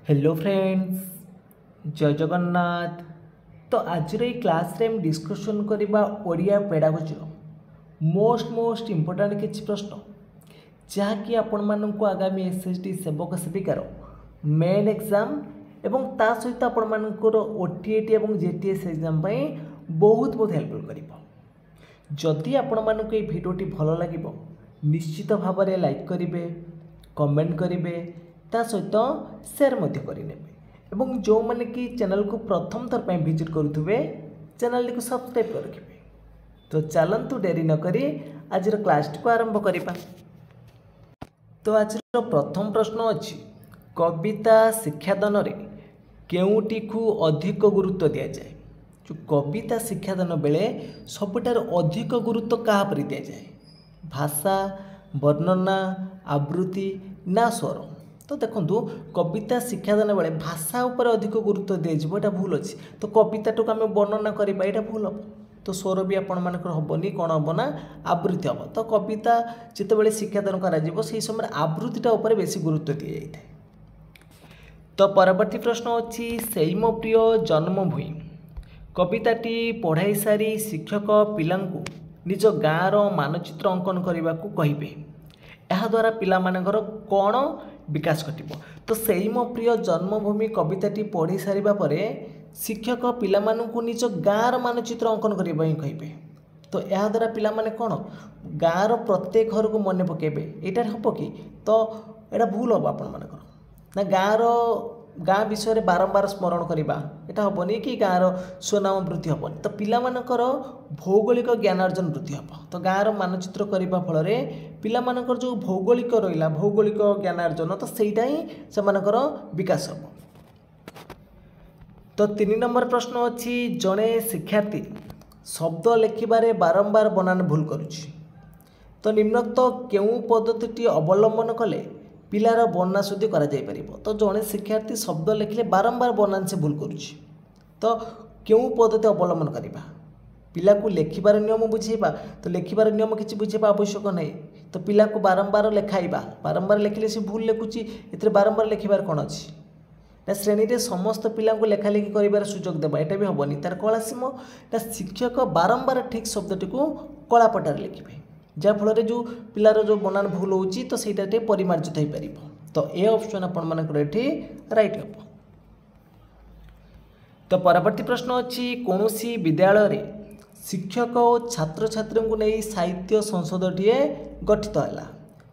Hello friends, जय जगन्नाथ। तो आज क्लास रे हम डिस्कशन करवा ओडिया पेडागोजी मोस्ट इम्पोर्टाट किसी प्रश्न जहाँकि आपण मानक आगामी एसएसटी सेवक सेविकार मेन एग्जाम एवं ता सहित आपण मानकर ओटीएटी और जेटीएस एग्जाम बहुत हेल्पफुल कर। जदि आपण मानक ये भिडियोटी भल लगे निश्चित भाव में लाइक करेंगे, कमेंट करेंगे, ता सहित सेयार करेंगे एवं जो मैंने कि चैनल को प्रथम थर पर विजिट करुवे चैनल को सब्सक्राइब कर रखिए। तो चलतु डेरी नक आज क्लास को आरंभ करवा। तो आज प्रथम प्रश्न अच्छी कविता शिक्षादान केउटी को अधिक गुरुत्व दि जाए। जो कविता शिक्षादान बेले सबुठार अधिक गुरुत्व क्या पर दि जाए, भाषा, वर्णना, आवृत्ति ना स्वर। तो देखो कविता शिक्षादान बेले भाषा उपर अधिक गुरुत्व दिज्व यहाँ भूल अच्छी। तो कविताटा को आम वर्णना करवा यहाँ भूल हम। तो स्वर भी आपण मानकर हेनी कौन हम ना आवृत्ति हम। तो कविता जितेबाला शिक्षादान कर समय आवृत्तिटा उपर बेसी गुरुत्व दि जाए। तो परवर्ती प्रश्न अच्छी सेम प्रिय जन्मभूमि कविताटी पढ़ाई सारी शिक्षक पिलांकु निज गाँवर मानचित्र अंकन करने को कहे। यह द्वारा पिला मानकर कौन विकास घटिबो। तो सेम प्रिय जन्मभूमि कविताटी पढ़ी सारिबा परे शिक्षक पिला मानकु निज गाँवर मानचित्र अंकन करने कहे। तो यह द्वारा पिला माने कौन गाँवर प्रत्येक घर को मन पकेबे यहाँ हम कि। तो यहाँ भूल हम आपण मानकर ना गाँ विषय बारंबार स्मरण करवा यहाँ हेनी कि गाँवर सुनाम वृद्धि हेनी। तो पिला मानकर भौगोलिक ज्ञान अर्जन वृद्धि हम। तो गाँवर मानचित्र करने फल पिला मानकर जो भौगोलिक रहा भौगोलिक ज्ञान अर्जन तो सहीटा ही से विकास हम। तो 3 नंबर प्रश्न अच्छी जड़े शिक्षार्थी शब्द लिखिबारे बारंबार बनान भूल करुछि। तो निम्नोक्त केउं पद्धति अवलंबन कले पिलार बन्ना शुद्धि करा जाय परिबो। तो जड़े शिक्षार्थी शब्द लिखिले बारंबार बनान से भूल करुछि। तो केउं पद्धति अवलंबन करिबा पिला को लेखिबार नियम बुझेबा। तो लेखिबार नियम किसी बुझेबा आवश्यक नहीं। तो पिला को बारंबार लेखाइबा बारंबार लेखिले से भूल लिखुची एथरे बारंबार लेखिबार कौन अच्छी ना श्रेणी में समस्त पिला को लेखालेखि कर सुजोग देवा यहाँ भी हेनी। तार कला सीम ना शिक्षक बारंबार ठीक शब्दटी को कलापटार लिखे जहाँफल जो पिलार जो बनान भूल होची तो सहीटा परिमार्जित हो पार। तो ए ऑप्शन आपण ये राइट हम। तो परवर्ती प्रश्न अच्छी कौन सी विद्यालय रे शिक्षक और छात्र छात्री को नहीं साहित्य संसदटीए गठित है।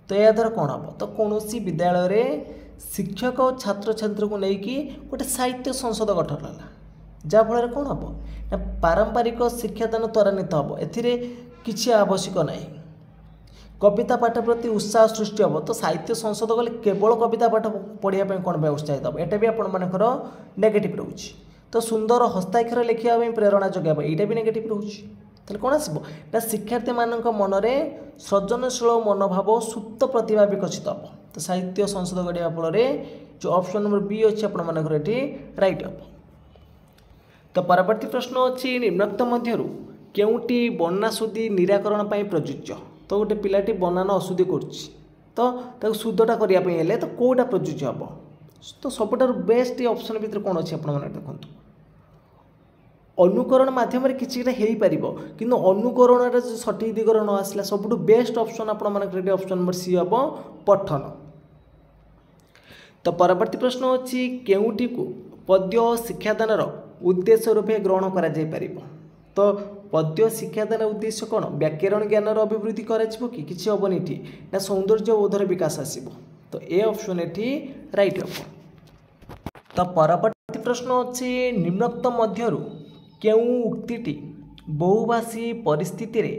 तो यह द्वारा कौन हम। तो कौन सी विद्यालय रे शिक्षक और छात्र छात्री को लेकिन गोटे साहित्य संसद गठन है जहाँफल कौन हम पारंपरिक शिक्षादान त्वरान्वित हम। एथिरे किसी आवश्यक नहीं कविता पाठ प्रति उत्साह सृष्टि हम। तो साहित्य संसद गले केवल कविता पाठ पढ़ाई कौन उत्साहित हम यहाँ भी आपर नेगेटिव रोचे। तो सुंदर हस्ताक्षर लिखा प्रेरणा जगह यहाँ भी नेगेटिव रोचे। ताले कौन आसो ना शिक्षार्थी मान मन में सृजनशील मनोभाव सुप्त प्रतिभा विकसित हम। तो साहित्य संसद गढ़ा फल जो ऑप्शन नंबर बी अच्छी आपठी राइट हम। तो परवर्ती प्रश्न अच्छी निम्नोक्त मध्यरु केउटी बन्ना शुद्धि निराकरण पर प्रযোज्य। तो गोटे पिलाटी बनान अशुद्धि कर शुद्धटा करने तो कौटा प्रযোज्य हम। तो सबुठार बेस्ट ऑप्शन भितर कौन अच्छी आप देखो अनुकरण मध्यम किसी कि अनुकरण सठिक दिगर न आसला सबुठ बेस्ट ऑप्शन आपटे ऑप्शन नंबर सी हम पठन। तो परवर्ती प्रश्न अच्छी केउटी को पद्य शिक्षादान उद्देश्य रूपे ग्रहण करा जाय परिबो। तो पद्य शिक्षादान उद्देश्य कौन व्याकरण ज्ञान अभिवृद्धि करा कि किसी हेनी ये ना सौंदर्य बोधर विकास आसो। तो ए ऑप्शन ये राइट हम। तो परवर्ती प्रश्न अच्छी निम्नोक्त मध्यरु केउं उक्तिटी बहुभाषी परिस्थिति रे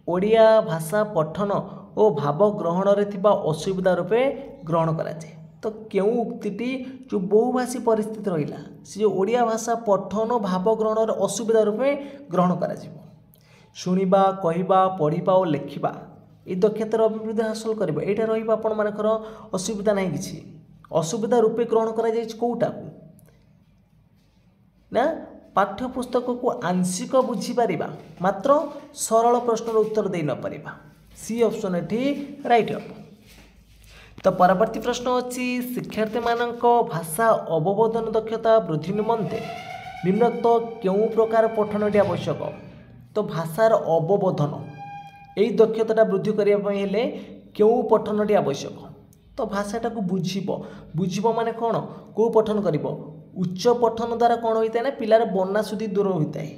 ओडिया भाषा पठन और भाव ग्रहण रे थिबा असुविधा रूपे ग्रहण करा जाए। तो केउं उक्तिटी जो बहुभाषी परिस्थिति रहिला से जो ओडिया भाषा पठन और भाव ग्रहण असुविधा रूपे ग्रहण करा जिवो। शुणिबा कहिबा पढ़िबा और लेखिबा ये दक्षतार अभिवृद्धि हासिल करबा एटा रहिबा आपण मानकर असुविधा नहीं किछि असुविधा रूपे ग्रहण करा जाय कोउटा को ना पाठ्यपुस्तक को आंशिक बुझीपर मात्र सरल प्रश्नर उत्तर दे न पारिबा। सी ऑप्शन ये राइट हम। तो परवर्ती प्रश्न अच्छी शिक्षार्थी मानक भाषा अवबोधन दक्षता वृद्धि निमंते निम्नोक्त क्यों प्रकार पठनटी आवश्यक। तो भाषार अवबोधन यही दक्षता वृद्धि करने क्यों पठनटी आवश्यक। तो भाषाटा को बुझिब माने कौन कौ पठन कर उच्च पठन द्वारा कौन होता है ना पिलार बन्नाशुद्धि दूर होता है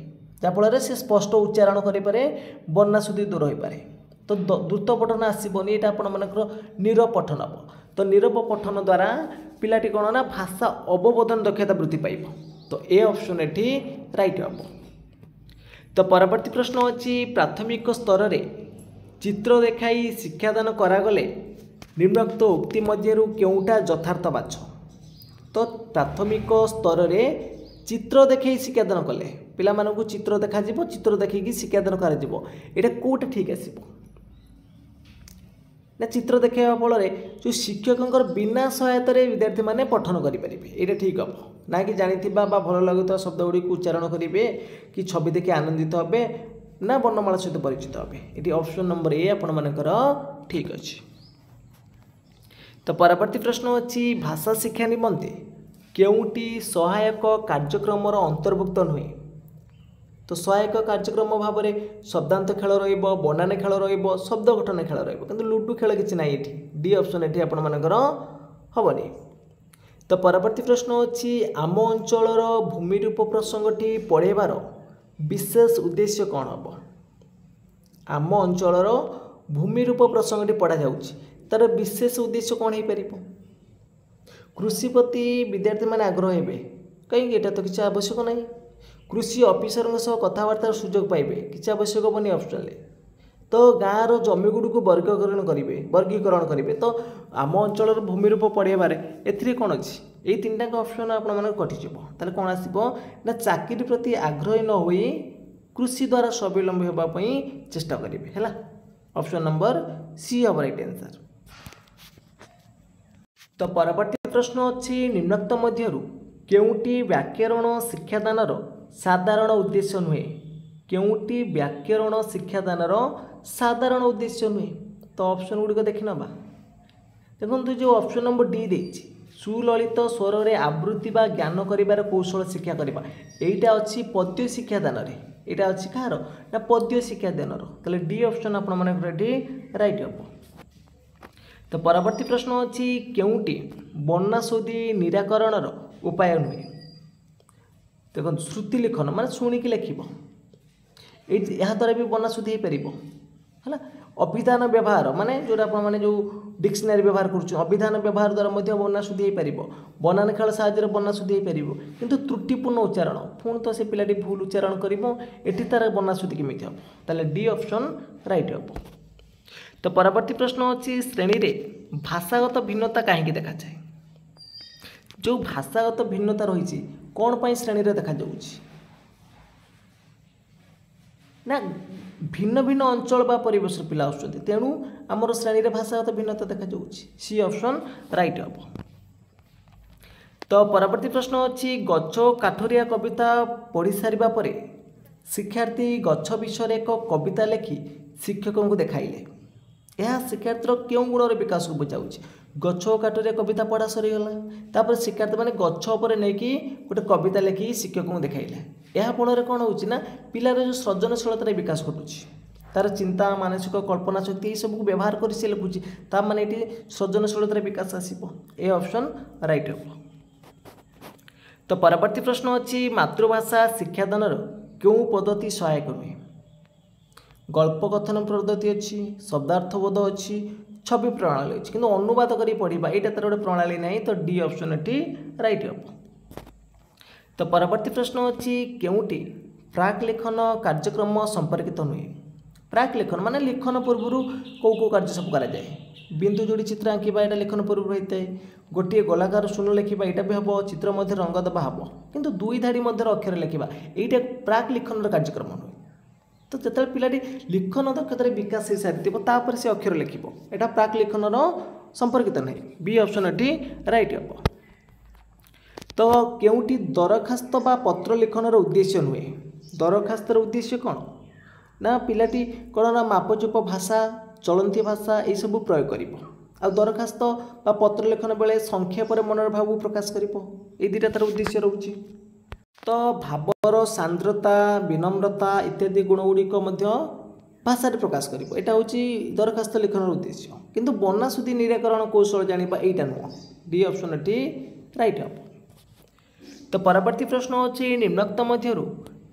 जहाँफल से स्पष्ट उच्चारण करें बन्नाशुद्धि दूर हो पाए। तो द्रुत पठन आसबनी ये आपर नीरव पठन हम। तो नीरव पठन द्वारा पिलाटी कौन ना भाषा अवबोधन दक्षता वृद्धि पाइब। तो ए ऑप्शन एटी राइट हम। तो परवर्ती प्रश्न अच्छी प्राथमिक स्तर रे चित्र देखाई शिक्षादान करागले निम्नोक्त उक्ति मध्यरु केउटा यथार्थ बाछ। तो प्राथमिक स्तर रे चित्र देखै शिक्षादान कले पिला मानकु चित्र देखा जिवो चित्र देखिकी शिक्षादान करा जिवो एटा कोटा ठीक आसीबो ना चित्र देखा फल जो शिक्षकों बिना सहायता विद्यार्थी मैंने पठन करेंगे ये ठीक हम ना कि जानी भल लगुवा शब्द गुड़ी उच्चारण करेंगे कि छवि देखि आनंदित हे ना वर्णमाला सहित परिचित हे। ये ऑप्शन नंबर ए आपर ठीक अच्छे। तो परवर्ती प्रश्न अच्छी भाषा शिक्षा निमंते केउटी सहायक कार्यक्रम अंतर्भुक्त नुहे। तो सहायक कार्यक्रम भाव में शब्दांत खेल रनान खेल शब्द गठन खेल रही लुडु खेल किसी ना ये डी ऑप्शन ये आपर हेनी। तो परवर्ती प्रश्न अच्छी आम अंचल भूमिरूप प्रसंगटी पढ़ेबार विशेष उद्देश्य कौन हम। आम अंचल भूमिरूप प्रसंगटी पढ़ा जाउछि तार विशेष उद्देश्य कौन हो पार। कृषि प्रति विद्यार्थी मैंने आग्रह हे कहीं एटा तो किसी आवश्यक नहीं। कृषि ऑफिसर सह कथबार्तार सुजोग पाइबे किसी आवश्यक हेनी ऑप्शन। तो गाँव जमीगुड़ी को वर्गीकरण करेंगे तो आम अंचल भूमिरूप पढ़ेबार ए कौन अच्छी ये तीन टाक ऑप्शन आप कटिज ताले कौन आसो ना चाकरी प्रति आग्रही न हो कृषि द्वारा स्वावलंबी होगापी चेष्टा करेंगे है। ऑप्शन नंबर सी हम राइट आंसर। तो परवर्ती प्रश्न अच्छी निम्नोक्त मध्यरु केउटी व्याकरण शिक्षादानर साधारण उद्देश्य नुहे। केउटी व्याकरण शिक्षादानर साधारण उद्देश्य नुहे। तो ऑप्शन गुड़िक देखि नबा देखो जो ऑप्शन नंबर डी देछि सुललित स्वर रे आवृत्ति बा ज्ञान करिबार कौशल शिक्षा करबा एटा अछि पद्य शिक्षादान रे एटा अछि कार ना पद्य शिक्षादानर तले डी ऑप्शन आपण माने रेडी राइट हम। तो परवर्ती प्रश्न अच्छी केउटी बन्नाशुद्धि निराकरणर उपाय नुहे। देखो श्रुति लिखन माने शुणिकी लिखब या द्वारा भी बन्नाशुद्धि हो पार है। अभिधान व्यवहार माने जो आपने जो डिक्शनरी व्यवहार कर अभिधान व्यवहार द्वारा बन्नाशुद्धि हो पार बनान खेल साहाय्य बन्नाशुद्धि हो पार किंतु त्रुटिपूर्ण उच्चारण पुणी तो से पिलाटी भूल उच्चारण कर तार बन्नाशुद्धि केमी हम ताले डी ऑप्शन राइट हम। तो परवर्ती प्रश्न अच्छी श्रेणी रे भाषागत भिन्नता कहीं देखा जाए। जो भाषागत भिन्नता रही कौन पाई श्रेणी रे देखा जाउछि ना भिन्न भिन्न अंचल बा परिवेश पिला आसुछन्ति तेणु आमर श्रेणी रे भाषागत भिन्नता देखा जाउछि सी ऑप्शन राइट हम। तो परवर्ती प्रश्न अच्छी गछ काठरिया कविता पढ़ी सारिबा परे शिक्षार्थी गछ विषय एक कविता लेखि शिक्षकों को देखाइले यह शिक्षार्थी क्यों गुणर विकास को बुझाऊँ। गछ काठरिया कविता पढ़ा सरीगला तापर शिक्षार्थी मैंने गछ उपर नहीं गोटे कविता लेखिक शिक्षकों को देखाइले यह फल कौन हो पिलार जो सृजनशीलतार विकास घटुची तार चिंता मानसिक कल्पना शक्ति सब व्यवहार कर सी लिखुची ता माने ये सृजनशीलतार विकास आसो ए ऑप्शन राइट हम। तो परवर्ती प्रश्न अच्छी मातृभाषा शिक्षादानर क्यों पद्धति सहायक नुहे। गल्प कथन पद्धति अच्छी शब्दार्थबोध अच्छी छवि प्रणाली अच्छी किंतु अनुवाद करी पढ़ा यहाँ तार गोटे प्रणाली नहीं तो डी ऑप्शन ये राइट हम। तो परवर्ती प्रश्न अच्छी केउटी प्राक लेखन कार्यक्रम संपर्कित नुहे। प्राक लेखन माने लेखन पूर्व कौ कार्य सब कराए बिंदु जोड़ी चित्र आंकिबा यहाँ लेखन पूर्व होता है गोटे गोलाकार शून्य लिखा यहाँ भी हम चित्र मध्य रंग देवा हम किंतु दुई धाड़ी मध्य अक्षर लिखा यहाँ प्राक लेखन कार्यक्रम नुहे। तो जो पिलाटी लिखन दक्षता विकास हो सारी तापर से अक्षर लिखब यहाँ प्राक लिखन संपर्कित नहीं बी ऑप्शन ये राइट हम। तो केउटी दरखास्त बा पत्र लिखनर उद्देश्य नुहे। दरखास्तर उद्देश्य कौन ना पिलाटी कौन ना मापचुप भाषा चलती भाषा ये सब प्रयोग कर आ दरखास्त बा पत्र लेखन बेले संक्षेप मनर भाव प्रकाश कर दुईटा तार उद्देश्य रोचे। तो भावर सांद्रता विनम्रता इत्यादि गुणगुड़िक भाषा प्रकाश कर यहाँ हूँ दरखास्त लिखन उद्देश्य। किंतु बन्नासुदी निराकरण कौशल जाना यहाँ नुह डी ऑप्शन ये राइट हम। तो परवर्ती प्रश्न अच्छे निम्नोक्त मध्य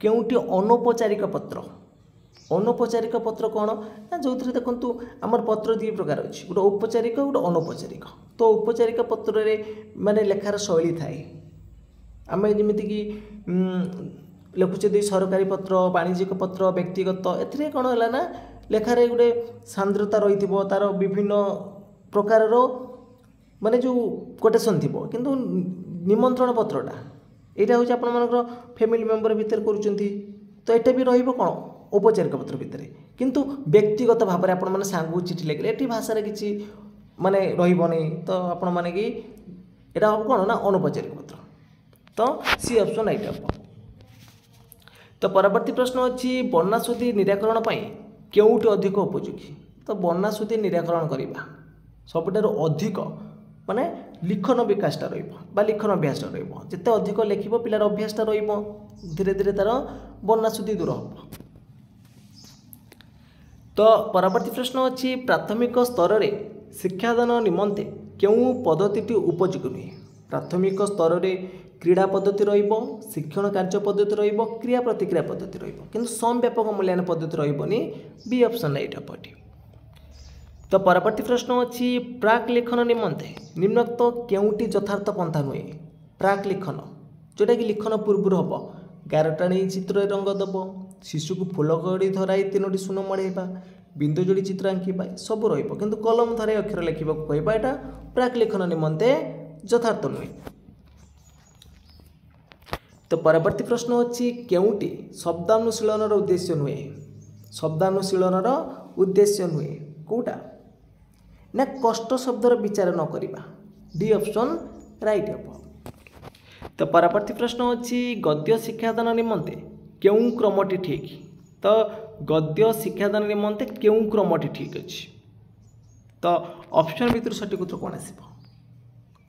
केउटी अनौपचारिक पत्र। अनौपचारिक पत्र कौन ना जो थे देखो आमर पत्र दुई प्रकार अच्छी गोटे औपचारिक गोटे अनौपचारिक। तो औपचारिक पत्र माने लेखार शैली थाए आम जमीक लिखुचे दुई सरकारी पत्र वाणिज्यिक पत्र व्यक्तिगत ए कौन है ना लेखार गोटे सांद्रता रही तार विभिन्न प्रकार माने जो कोटेसन थी किंतु निमंत्रण पत्रटा यहाँ हूँ आप फैमिली मेंबर भितर करुँच तो यहाँ भी रही कौन औपचारिक पत्र भितर किंतु व्यक्तिगत भाव में आपण मैंने सांग चिठी लिखले ये भाषार किसी माने रही तो आपण मैंने कि यहाँ हम कौन ना अनौपचारिक पत्र। तो सी ऑप्शन राइट हम। तो परवर्ती प्रश्न अच्छी बन्नासुदी निराकरण केउटी अधिक उपयोगी। तो बन्नासुदी निराकरण करवा सबुठार अधिक माने लिखन विकासटा लिखन अभ्यासटा जिते अधिक लिख पिलार अभ्यासटा धीरे धीरे तार बन्नासुदी दूर हम। तो परवर्ती प्रश्न अच्छी प्राथमिक स्तर में शिक्षादान निमंते क्यों पद्धति उपयोगी नुहे। प्राथमिक स्तर में क्रीड़ा पद्धति शिक्षण कार्य पद्धति क्रिया प्रतिक्रिया पद्धति किंतु समव्यापक मूल्यांकन पद्धति रही बी ऑप्शन राइट हम। तो परवर्ती प्रश्न अच्छी प्राक लिखन निमंते निम्नोक्त केउटी यथार्थ पंथा नुहे। प्राक लिखन जोटा कि लिखन पूर्व हम गारटाणी चित्र रंग दब शिशु को फूल कड़ी धराई तीनोटी सुन मड़ेबा बिंदु जोड़ी चित्र आंकिबा सब रु कलम धराई अक्षर लिखा कहवा यहाँ प्राक लिखन निमंते यथार्थ नुहे। तो परवर्ती प्रश्न अच्छी केउटी शब्दानुशीलन उद्देश्य नुहे। शब्दानुशीलन उद्देश्य नुहे कौटा ना कष्ट शब्दर विचार न करवा डी ऑप्शन राइट हम। तो परवर्ती प्रश्न अच्छी गद्य शिक्षादान निमंते क्यों क्रमटी ठीक। तो गद्य शिक्षादान निमंते क्यों क्रमटी ठीक अच्छी। तो ऑप्शन भर सठिक उत्तर कौन आस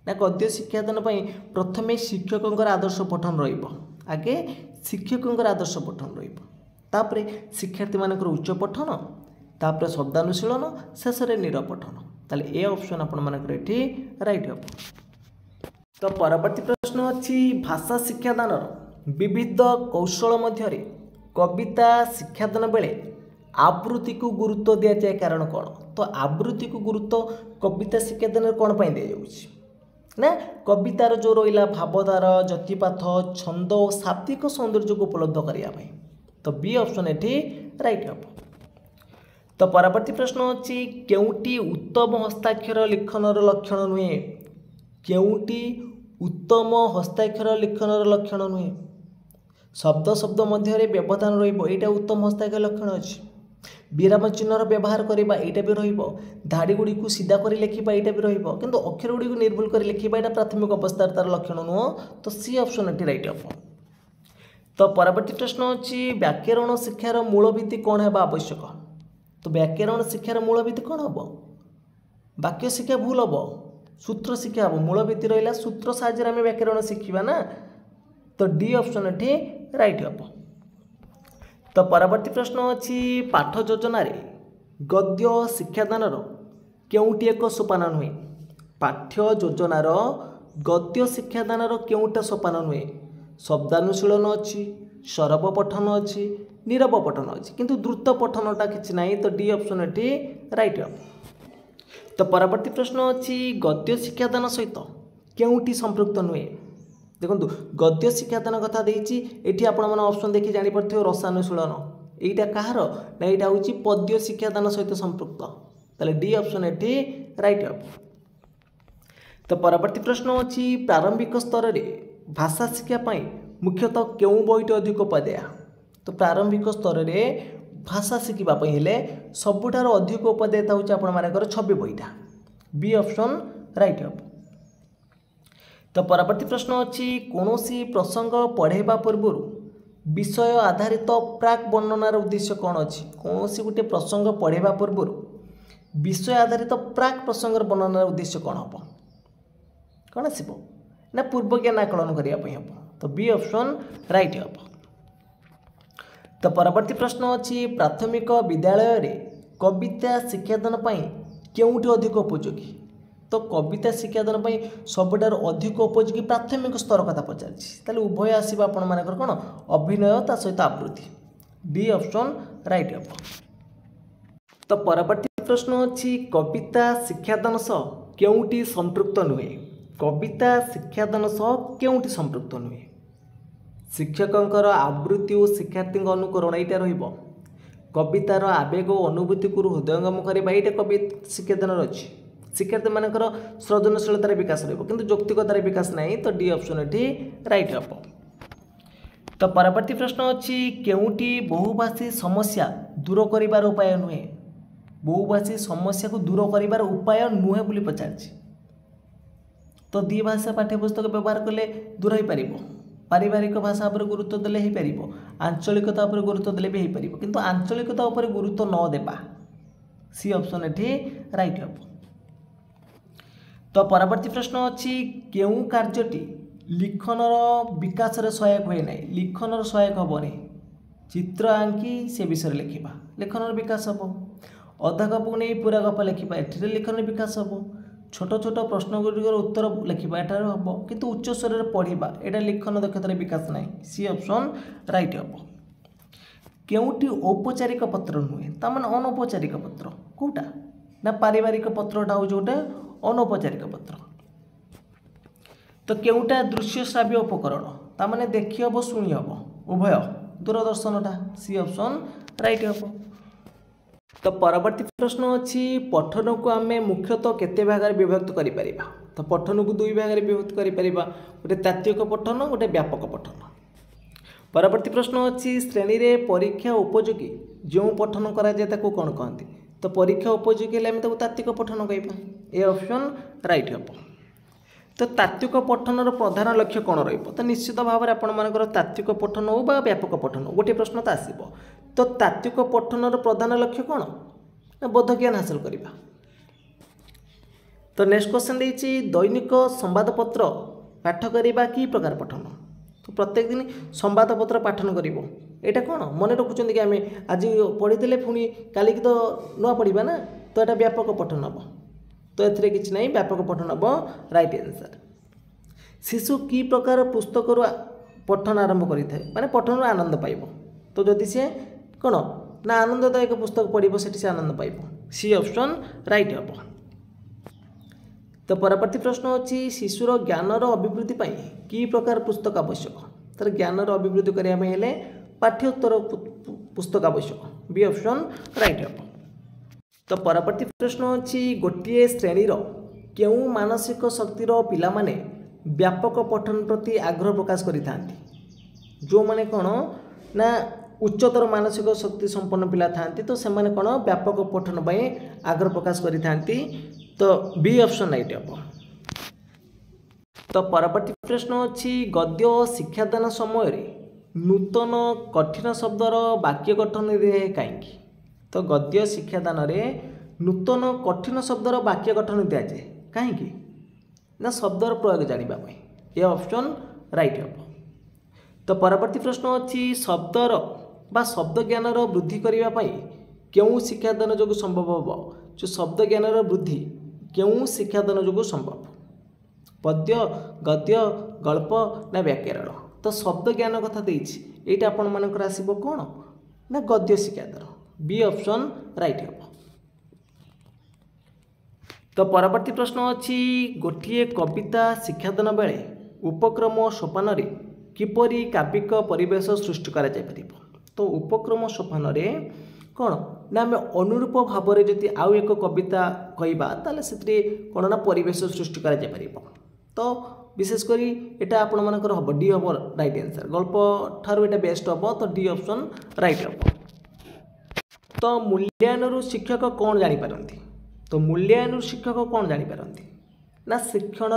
ना गद्य शिक्षादान प्रथमे शिक्षक आदर्श पठन आगे शिक्षक आदर्श पठन रपर शिक्षार्थी मान उच्च पठन तापर शब्दानुशीलन शेष नीरव पठन ताले ए ऑप्शन आपठी राइट हम। तो परवर्ती प्रश्न अच्छी भाषा शिक्षादान विविध कौशल मध्य कविता शिक्षादान बेले आवृत्ति को गुरुत्व दि जाए कारण कौन। तो आवृत्ति को गुरुत्व कविता शिक्षादान कौन पाई दि जाउछि ना कवितार जो रहा भावधार जतिपात छंद और शाब्दिक सौंदर्य को उपलब्ध करने। तो बी ऑप्शन ये राइट हम। तो परवर्ती प्रश्न अच्छी केउटी उत्तम हस्ताक्षर लिखनर लक्षण नुहे। केउटी उत्तम हस्ताक्षर लिखनर लक्षण नुहे। शब्द शब्द मध्य व्यवधान रहा उत्तम हस्ताक्षर लक्षण अच्छी। विराम चिन्हर व्यवहार करवा यहाँ भी रही गुड़ी को सीधा कर लिखा यहाँ भी रही किंतु अक्षर गुड़ी को निर्भुल कर लिखा यहाँ प्राथमिक अवस्था तार लक्षण नुह। तो सी ऑप्शन ये राइट हम। तो परवर्ती प्रश्न अच्छी व्याकरण शिक्षार मूल भित्ति कौन है आवश्यक। तो व्याकरण शिक्षार मूल भित्ति कौन हम वाक्य शिक्षा भूल हम सूत्र शिक्षा हम मूल भित्ति रहा सूत्र साहाय्य आम व्याकरण शिखा ना। तो डी ऑप्शन ये राइट हम। तो परवर्ती प्रश्न अच्छी पाठ योजना गद्य शिक्षादान केउटी एक सोपान नुहे। पाठ्य योजनार गद्य शिक्षादान केउटा सोपान नुहे। शब्दानुशीलन अच्छी सरब पठन अच्छी नीरव पठन अच्छी किंतु द्रुत पठनटा कि ना। तो डी ऑप्शन ये राइट हम। तो परवर्ती प्रश्न अच्छी गद्य शिक्षादान सहित केउटी संपृक्त नुहे। देखो गद्य शिक्षादान कथा देती आप ऑप्शन देखिए जापर रसानुशीलन यहाँ कहार ना यहाँ हूँ पद्य शिक्षादान सहित संपृक्त ताले डी ऑप्शन ये राइट हम। तो परवर्ती प्रश्न अच्छी प्रारंभिक स्तर में भाषा शिक्षापी मुख्यतः क्यों बहीटी अधिक उपाध्याय। तो प्रारंभिक स्तर में भाषा शिखापी हेले सबुठार अधिक उपाध्यायता हूँ आपर छवि बहीटा बी ऑप्शन राइट हम। तो परवर्ती प्रश्न अच्छी कौन सी प्रसंग पढ़ेबा पूर्व विषय आधारित प्राक वर्णनार उद्देश्य कौन अच्छी। कौन सी गोटे प्रसंग पढ़ेबा पूर्व विषय आधारित प्राक प्रसंगर वर्णनार उद्देश्य कौन हम कौन आसब ना पूर्व ज्ञान आकलन करने हम तो बी ऑप्शन राइट हम। तो परवर्ती प्रश्न अच्छी प्राथमिक विद्यालय रे कविता शिक्षादान केउठी अधिक उपयोगी तो कविता शिक्षादान सबुठार अधिक उपयोगी प्राथमिक स्तर कथा पचार उभय आसो आपण कौन अभिनय ता सहित आवृत्ति बी ऑप्शन राइट हम। तो परवर्ती प्रश्न अच्छी कविता शिक्षादान सह केउठी संपृक्त नुहे कविता शिक्षादान सह केउठी संपृक्त नुहे शिक्षकंकर आवृत्ति और शिक्षार्थी अनुकरण यहाँ रहिबो कवितार आवेग और अनुभूति को हृदयंगम करवा यहाँ कवि शिक्षादान अच्छी शिक्षार्थी मानकर सृजनशीलतार विकास रहिबो यौक्तिकतार विकास नहीं तो डी ऑप्शन ये राइट हम। तो परवर्ती प्रश्न अच्छी केउठी बहुभाषी समस्या दूर करिवार उपाय नुहे बहुभाषी समस्या को दूर करिवार उपाय नुहे बोली पचारछि तो द्विभाषा पाठ्यपुस्तक व्यवहार कले दूर हो पार पारिवारिक भाषा पर गुरुत्व देले हो पार आंचलिकता पर गुरुत्व देले भी हो पार किंतु आंचलिकता पर गुरुत्व न देबा सी ऑप्शन ये राइट हम। तो परवर्ती प्रश्न अच्छी केउ कार्यटी लिखनर विकास सहायक हुए ना लिखनर सहायक हेनी चित्र आंकी से विषय लिखा लेखनर विकास हम अधा गप को नहीं पूरा गप लिखा एठिरे लेखन विकास हम छोट छोट प्रश्न गुड़िकर उत्तर लिखा एठार हम किंतु उच्च स्वर में पढ़ा यहाँ लिखन दक्षतार विकास ना सी ऑप्शन राइट हम। केउटी औपचारिक पत्र नुहे तामान अनौपचारिक पत्र कौटा ना पारिवारिक पत्रटा हूँ गोटे अनौपचारिक पत्र। तो केउटा दृश्य श्राव्य उपकरण तामाने देखी हम शुणी हम उभय दूरदर्शनटा सी ऑप्शन राइट हम। तो परवर्ती प्रश्न अच्छी पठन को आम मुख्यतः केते भाग विभक्त करें तो पठन को दुई भाग विभक्त करें गोटे तात्विक पठन गोटे व्यापक पठन। परवर्ती प्रश्न अच्छी श्रेणी में परीक्षा उपयोगी जो पठन कराए कौन कहते तो परीक्षा उपयोगी है तात्विक पठन कहवा ए ऑप्शन राइट हम। तो तात्विक पठनर प्रधान लक्ष्य कौन रहिबो तो निश्चित भाव में आपर तात्विक पठन हो बा व्यापक पठन हो गोटे प्रश्न तो आसब तो तात्विक पठनर प्रधान लक्ष्य कौन ना बोध ज्ञान हासिल करवा। तो नेक्स्ट क्वेश्चन देछि दैनिक संवादपत्र पाठ करवा कि प्रकार पठन तो प्रत्येक दिन संवादपत्र पाठन करिवो एटा कौन मन रखुचंदी कि आमे आज पढ़ीदेले पुणी काली की तो नुआ पढ़ा ना तो यहाँ व्यापक पठन हम तो एथिरे किछि नहीं व्यापक पठन हम राइट आंसर। शिशु की प्रकार पुस्तक पठन आरंभ करें माने पठन आनंद पाइब तो जदि सी कौन ना आनंददायक पुस्तक पढ़ो से आनंद पाइब सी ऑप्शन राइट हम। तो परवर्ती प्रश्न अच्छी शिशुर ज्ञानर अभिवृद्धि कि प्रकार पुस्तक आवश्यक तर ज्ञानर अभिवृद्धि करने पाठ्योत्तर पुस्तक आवश्यक बी ऑप्शन राइट हम। तो परवर्ती प्रश्न अच्छी गोटे श्रेणीर केउ मानसिक शक्तिर पिला माने व्यापक पठन प्रति आग्रह प्रकाश करिथांती जो माने कौन ना उच्चतर मानसिक शक्ति संपन्न पिला थांती तो से माने कौन व्यापक पठन आग्रह प्रकाश करिथांती तो बी ऑप्शन राइट हम। तो परवर्ती प्रश्न अच्छी गद्य शिक्षादान समय नूतन कठिन शब्दर वाक्य गठन दिए कहीं तो गद्य शिक्षादान नूतन कठिन शब्दर वाक्य गठन दि जाए कहीं ना शब्दर प्रयोग जानापी ये ऑप्शन राइट हम। तो परवर्ती प्रश्न अच्छी शब्दर बा शब्द ज्ञानर वृद्धि करने क्यों शिक्षादान जो संभव हम जो शब्द ज्ञानर वृद्धि क्यों शिक्षादान जो संभव पद्य गद्य गल्प ना व्याकरण तो शब्द ज्ञान कथा देती आपण मानकर आसब कौन ना गद्य शिक्षादान बी ऑप्शन राइट हम। तो परवर्ती प्रश्न अच्छी गोटे कविता शिक्षादान बेले उपक्रम सोपान किपरि काव्यिक परिवेश सृष्टि करा जाय परिबो तो उपक्रम सोपान कौन ना आम अनुरूप भाव में जदि आउ एक कविता कहवा ताले से कौन ना परिवेश सृष्टि करा जाय परिबो तो विशेषकर यहाँ आपण मानकर हम डी हम राइट आंसर गल्प ठारू ये बेस्ट हम तो डी ऑप्शन राइट हम। तो मूल्यायन शिक्षक कौन जानीपारती तो मूल्यायन शिक्षक कौन जानीपारती ना शिक्षण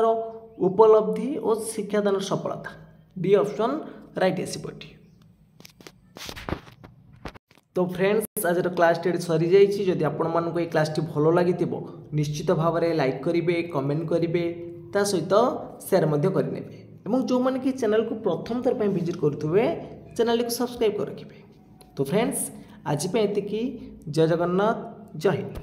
उपलब्धि और शिक्षादान सफलता डी ऑप्शन राइट आसपटी। तो फ्रेंड्स आज क्लास टी सरी जाइए। जदि आपण मानक क्लास टी भल लगी निश्चित भाव में लाइक करेंगे, कमेंट करेंगे, ता सहित शेयर करने और जो मैंने कि चैनल को प्रथम थर पर विजिट करुवे चैनल को सब्सक्राइब कर रखिए। तो फ्रेंड्स आज पे एतिकी। जय जगन्नाथ, जय हिंद।